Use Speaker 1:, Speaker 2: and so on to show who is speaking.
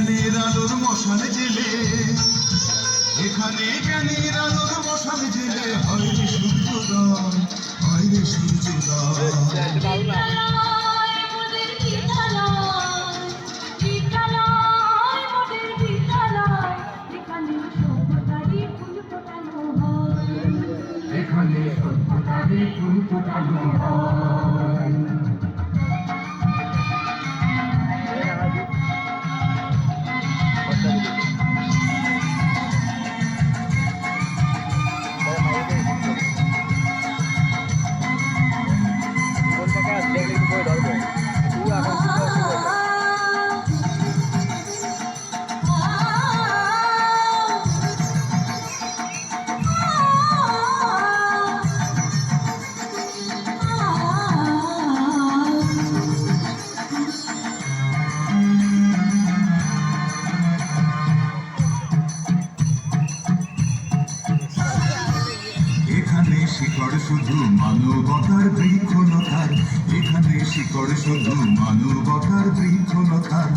Speaker 1: জ্ঞানের আলোর মশাল জেলে, এখানে জ্ঞানের আলোর মশাল জেলে হয় রে সূর্যোদয়, হয় রে সূর্যোদয়। এখানে সভ্যতারই ফুল ফোটানো হয়। এখানে শিকড় শুধু মানবতার বৃক্ষলতার, এখানে শিকড় শুধু মানবতার বৃক্ষলতার।